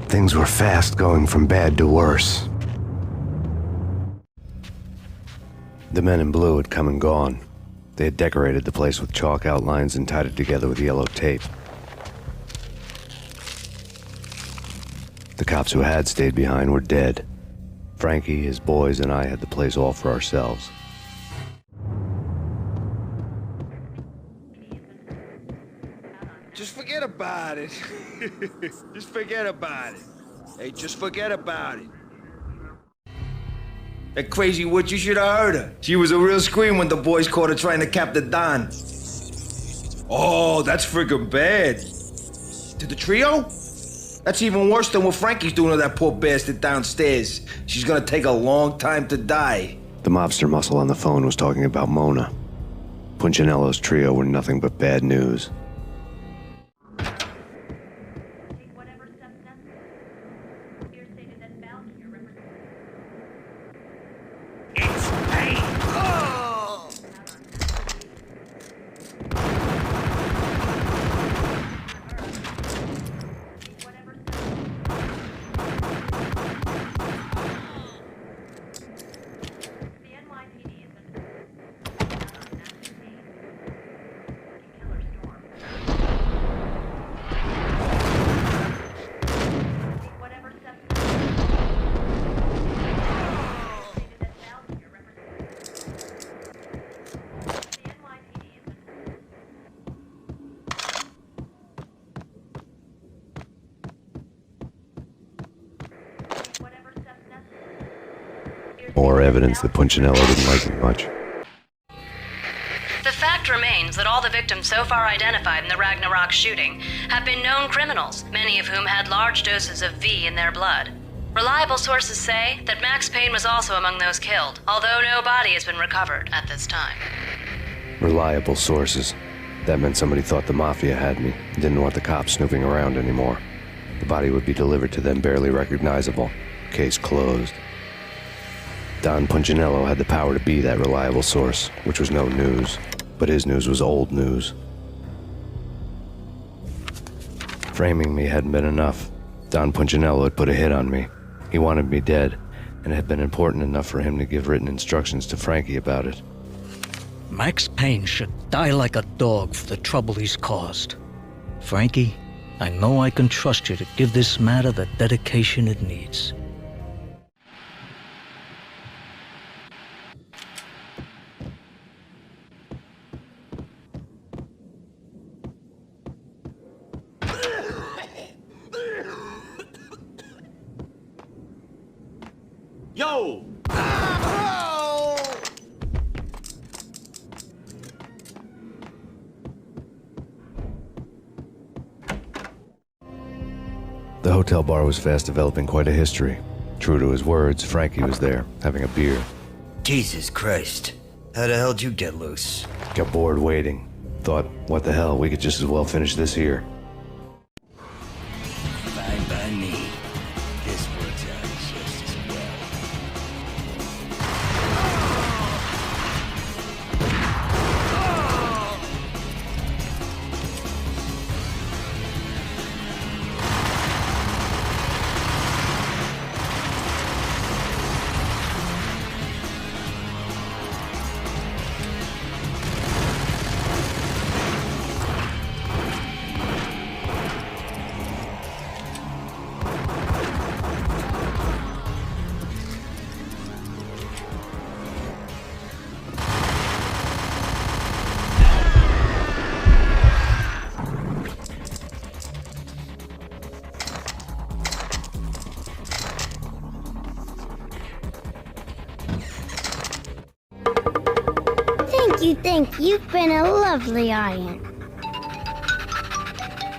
Things were fast going from bad to worse. The men in blue had come and gone. They had decorated the place with chalk outlines and tied it together with yellow tape. The cops who had stayed behind were dead. Frankie, his boys, and I had the place all for ourselves. Just forget about it. Just forget about it. Hey, just forget about it. That crazy witch, you should have heard her. She was a real scream when the boys caught her trying to cap the Don. Oh, that's friggin' bad. To the trio? That's even worse than what Frankie's doing to that poor bastard downstairs. She's gonna take a long time to die. The mobster muscle on the phone was talking about Mona. Punchinello's trio were nothing but bad news. It's Payne! Oh! More evidence that Punchinello didn't like it much. The fact remains that all the victims so far identified in the Ragnarok shooting have been known criminals, many of whom had large doses of V in their blood. Reliable sources say that Max Payne was also among those killed, although no body has been recovered at this time. Reliable sources. That meant somebody thought the Mafia had me, and didn't want the cops snooping around anymore. The body would be delivered to them barely recognizable. Case closed. Don Punchinello had the power to be that reliable source, which was no news. But his news was old news. Framing me hadn't been enough. Don Punchinello had put a hit on me. He wanted me dead, and it had been important enough for him to give written instructions to Frankie about it. Max Payne should die like a dog for the trouble he's caused. Frankie, I know I can trust you to give this matter the dedication it needs. Yo! The hotel bar was fast developing quite a history. True to his words, Frankie was there, having a beer. Jesus Christ. How the hell did you get loose? Got bored waiting. Thought, what the hell, we could just as well finish this here. Fine by me. This works out just as well. Thank you. You've been a lovely iron.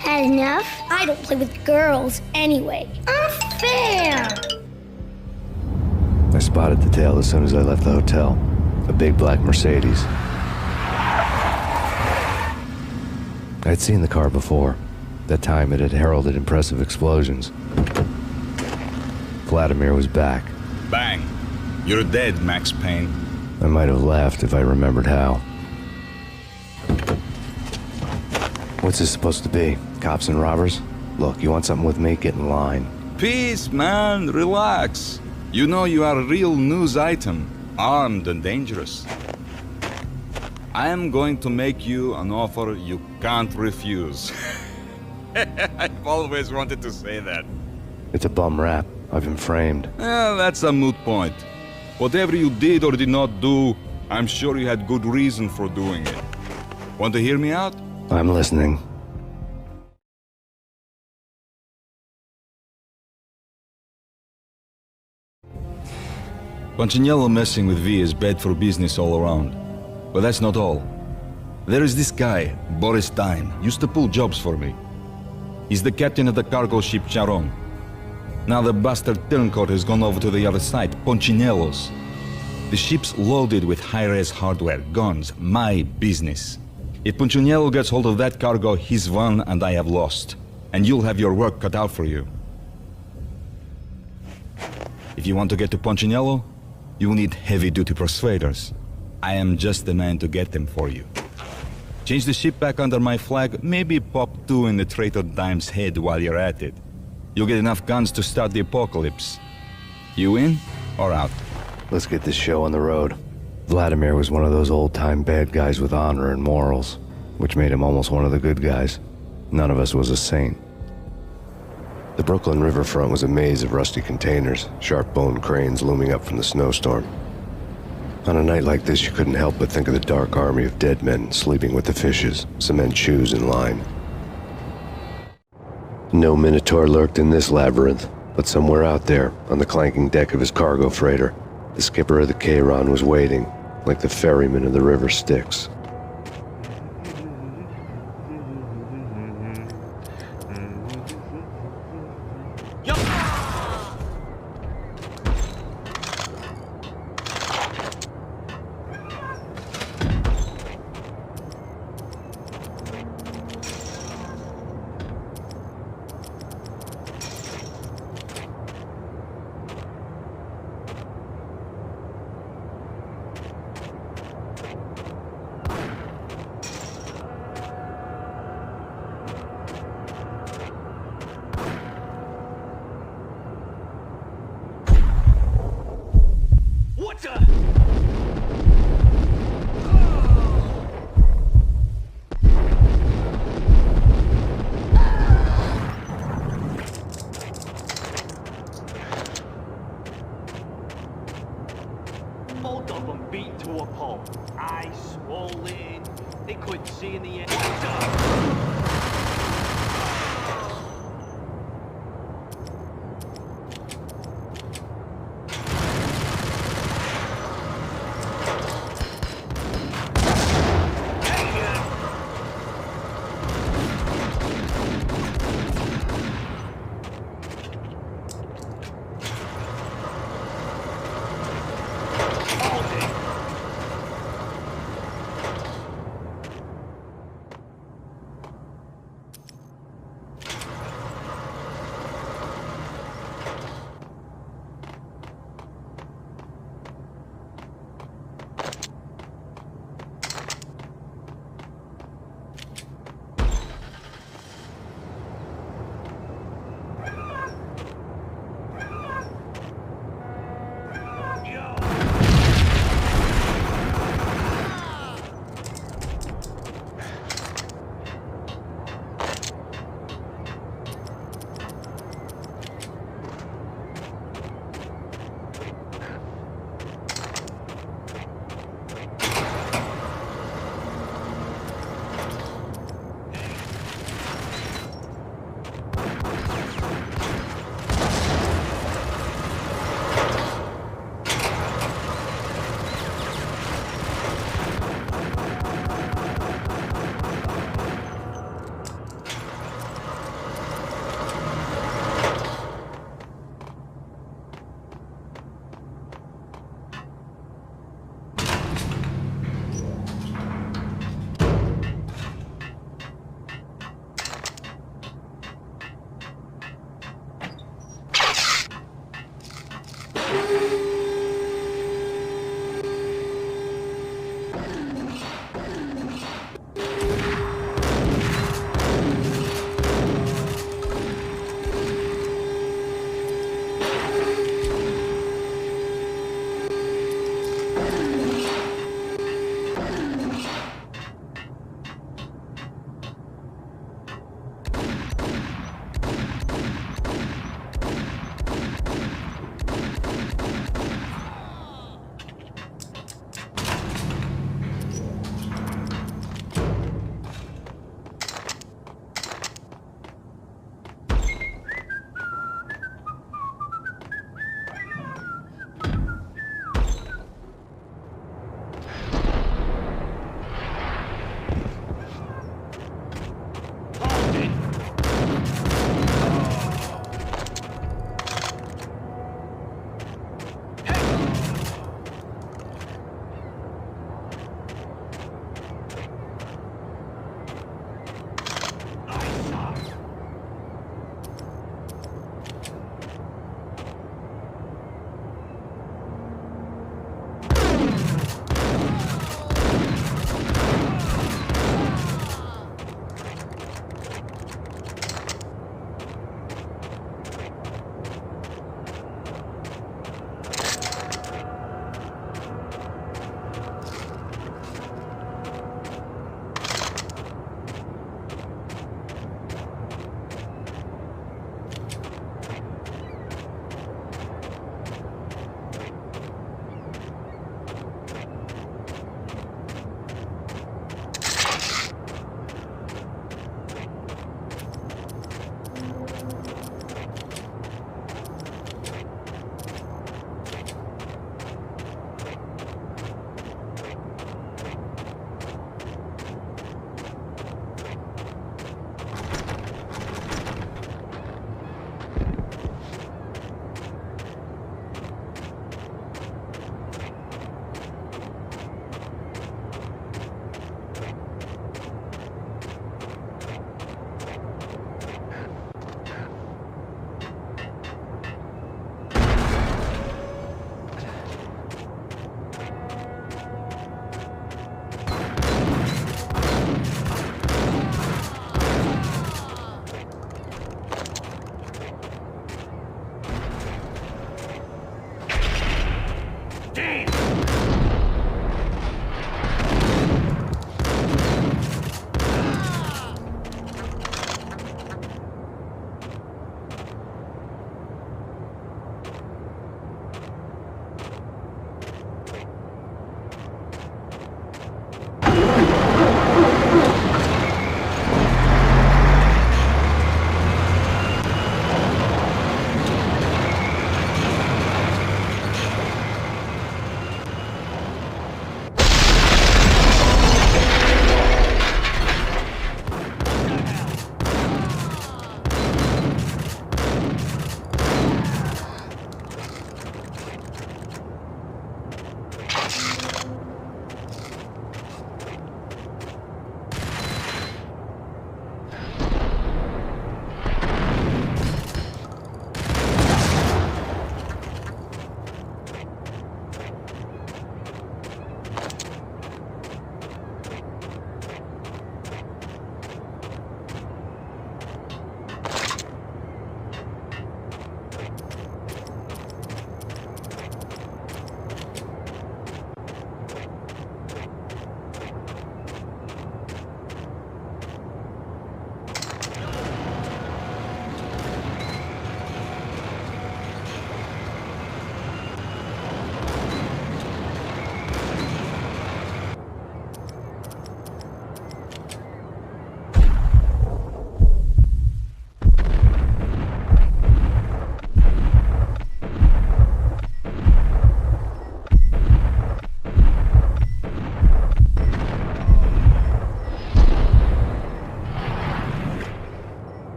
Had enough? I don't play with girls anyway. Unfair! I spotted the tail as soon as I left the hotel. A big black Mercedes. I'd seen the car before. That time it had heralded impressive explosions. Vladimir was back. Bang. You're dead, Max Payne. I might have laughed if I remembered how. What's this supposed to be? Cops and robbers? Look, you want something with me? Get in line. Peace, man. Relax. You know you are a real news item, armed and dangerous. I am going to make you an offer you can't refuse. I've always wanted to say that. It's a bum rap. I've been framed. That's a moot point. Whatever you did or did not do, I'm sure you had good reason for doing it. Want to hear me out? I'm listening. Punchinello messing with V is bad for business all around. But that's not all. There is this guy, Boris Stein, used to pull jobs for me. He's the captain of the cargo ship Charon. Now the bastard turncoat has gone over to the other side, Punchinello's. The ship's loaded with high-res hardware, guns, my business. If Punchinello gets hold of that cargo, he's won and I have lost. And you'll have your work cut out for you. If you want to get to Punchinello, you will need heavy-duty persuaders. I am just the man to get them for you. Change the ship back under my flag, maybe pop 2 in the traitor Dime's head while you're at it. You'll get enough guns to start the apocalypse. You in or out? Let's get this show on the road. Vladimir was one of those old-time bad guys with honor and morals, which made him almost one of the good guys. None of us was a saint. The Brooklyn riverfront was a maze of rusty containers, sharp-boned cranes looming up from the snowstorm. On a night like this, you couldn't help but think of the dark army of dead men sleeping with the fishes, cement shoes in line. No Minotaur lurked in this labyrinth, but somewhere out there, on the clanking deck of his cargo freighter, the skipper of the Chiron was waiting, like the ferryman of the river Styx. Both of them beat to a pulp. Eyes swollen. They couldn't see in the end.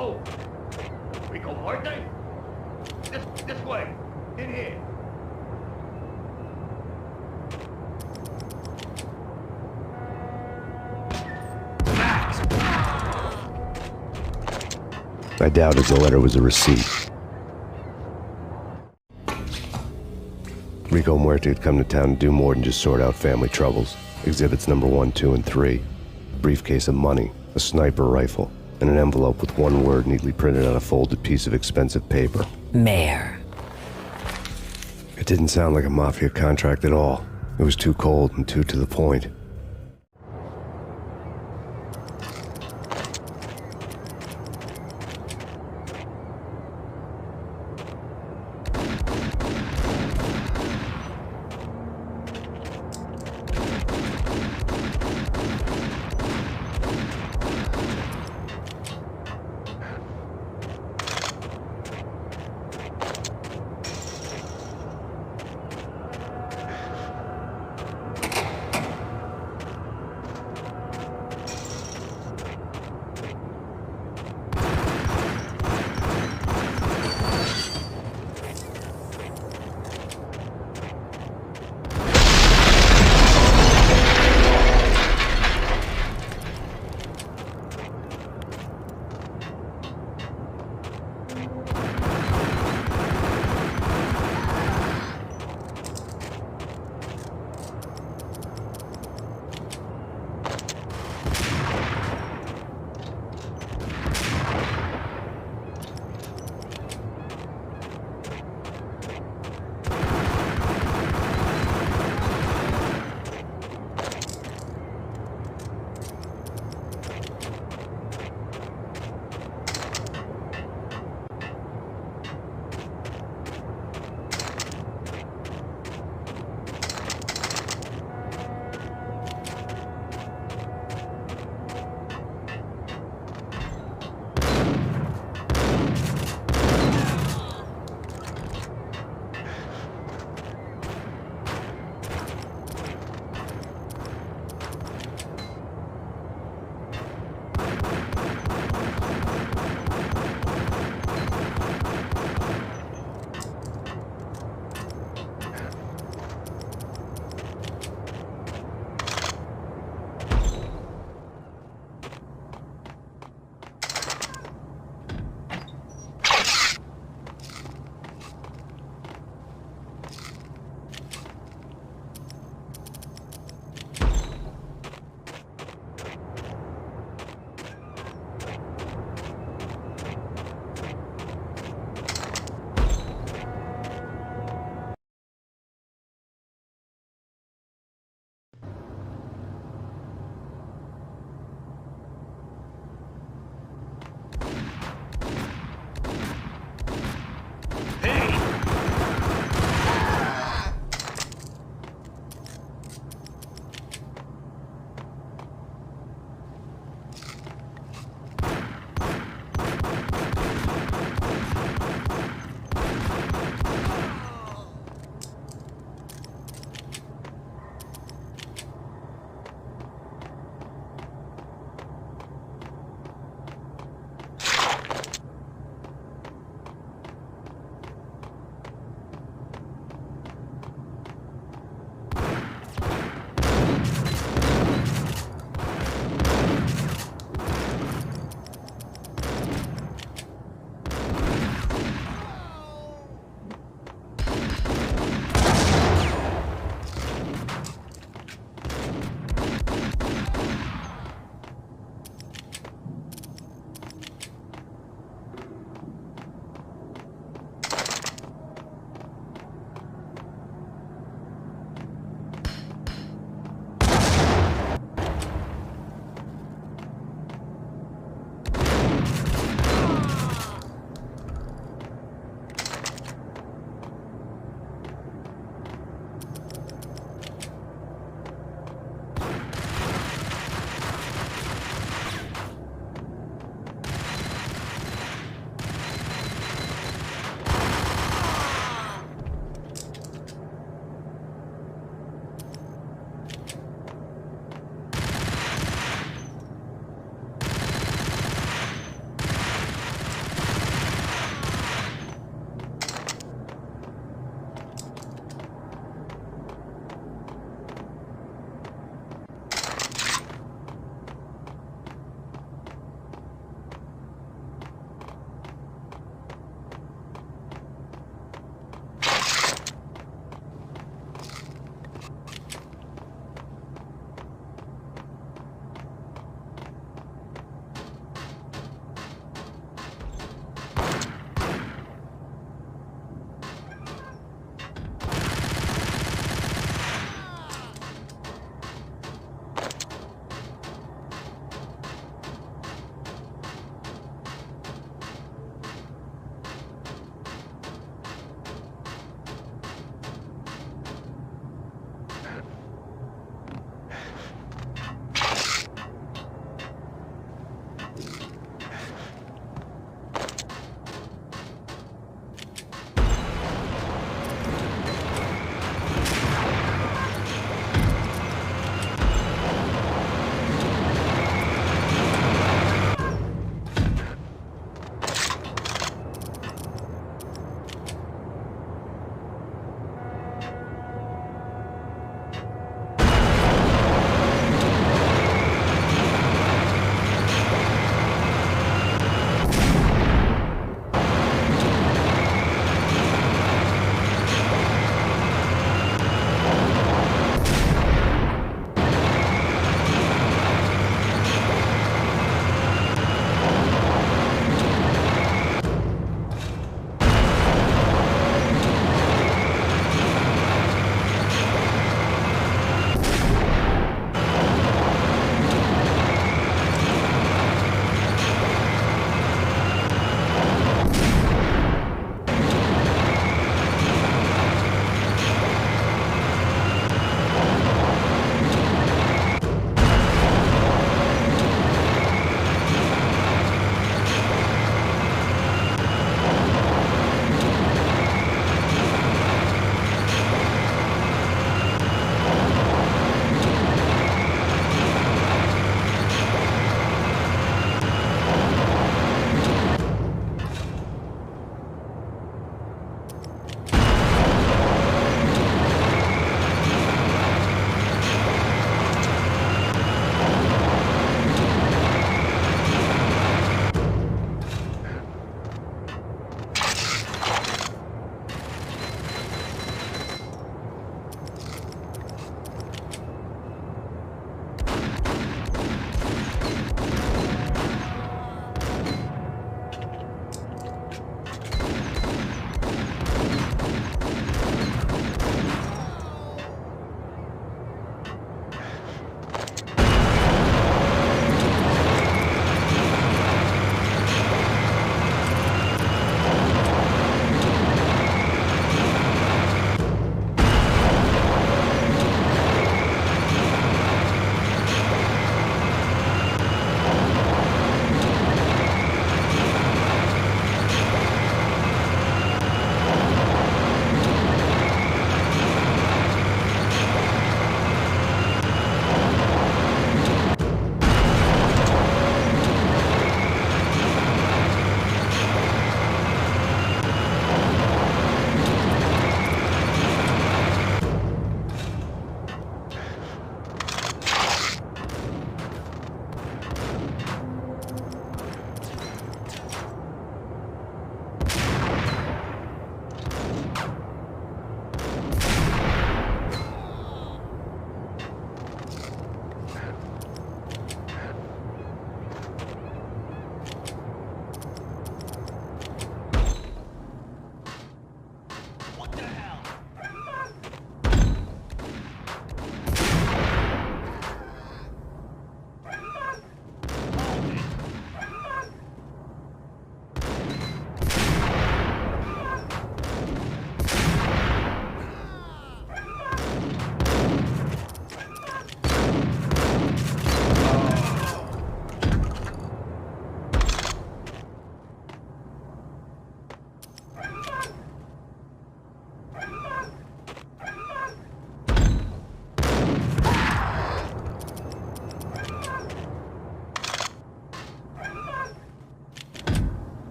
Oh, Rico Muerte? This way. In here. I doubted the letter was a receipt. Rico Muerte had come to town to do more than just sort out family troubles. Exhibits number 1, 2, and 3. A briefcase of money, a sniper rifle, and an envelope with one word neatly printed on a folded piece of expensive paper. Mayor. It didn't sound like a mafia contract at all. It was too cold and too to the point.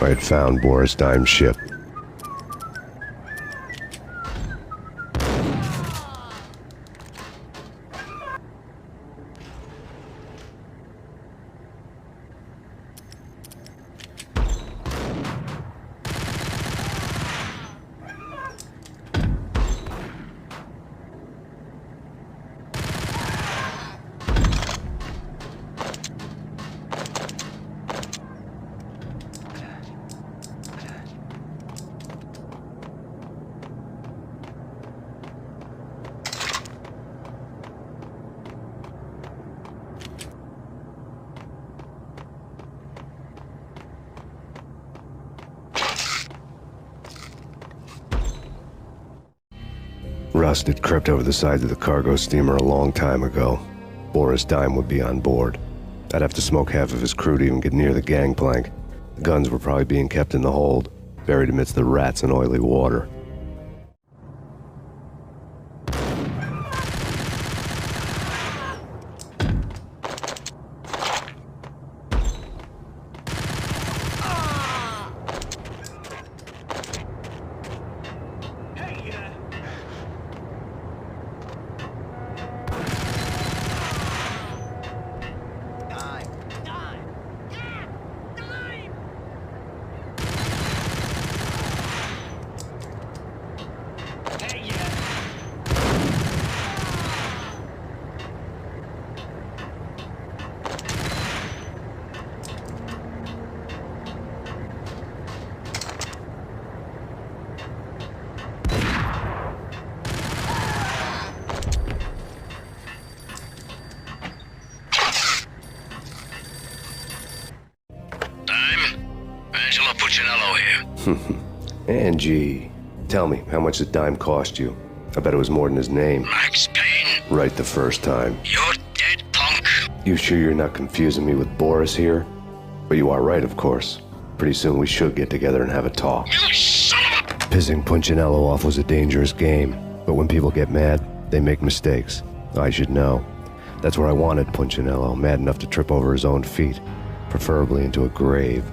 I had found Boris Dime's ship. Rust had crept over the sides of the cargo steamer a long time ago. Boris Dime would be on board. I'd have to smoke half of his crew to even get near the gangplank. The guns were probably being kept in the hold, buried amidst the rats and oily water. Angie, tell me, how much did Dime cost you? I bet it was more than his name. Max Payne. Right the first time. You're dead, punk. You sure you're not confusing me with Boris here? But you are right, of course. Pretty soon we should get together and have a talk. You son of a... Pissing Punchinello off was a dangerous game, but when people get mad, they make mistakes. I should know. That's where I wanted Punchinello, mad enough to trip over his own feet, preferably into a grave.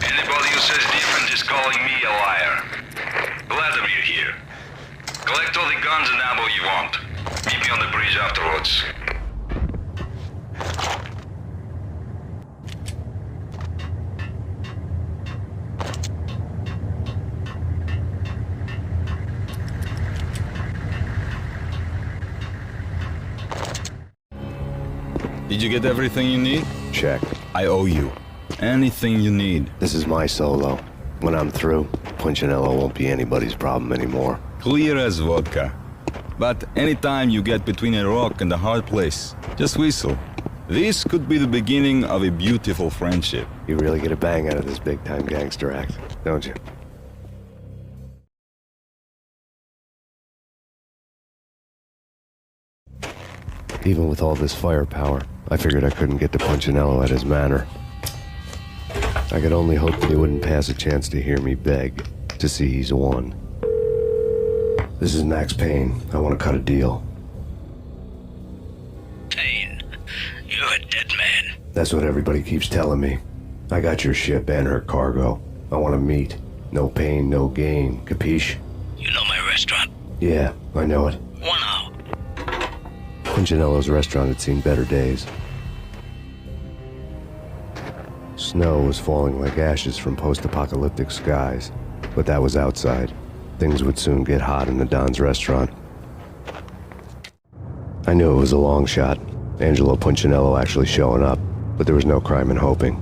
Anybody who says different is calling me a liar. Glad of you here. Collect all the guns and ammo you want. Meet me on the bridge afterwards. Did you get everything you need? Check. I owe you. Anything you need. This is my solo. When I'm through, Punchinello won't be anybody's problem anymore. Clear as vodka. But anytime you get between a rock and a hard place, just whistle. This could be the beginning of a beautiful friendship. You really get a bang out of this big-time gangster act, don't you? Even with all this firepower, I figured I couldn't get to Punchinello at his manor. I could only hope that he wouldn't pass a chance to hear me beg to see he's won. This is Max Payne. I want to cut a deal. Payne, you're a dead man. That's what everybody keeps telling me. I got your ship and her cargo. I want to meet. No pain, no gain. Capiche? You know my restaurant? Yeah, I know it. 1 hour. Punchinello's restaurant had seen better days. Snow was falling like ashes from post-apocalyptic skies, but that was outside. Things would soon get hot in the Don's restaurant. I knew it was a long shot, Angelo Punchinello actually showing up, but there was no crime in hoping.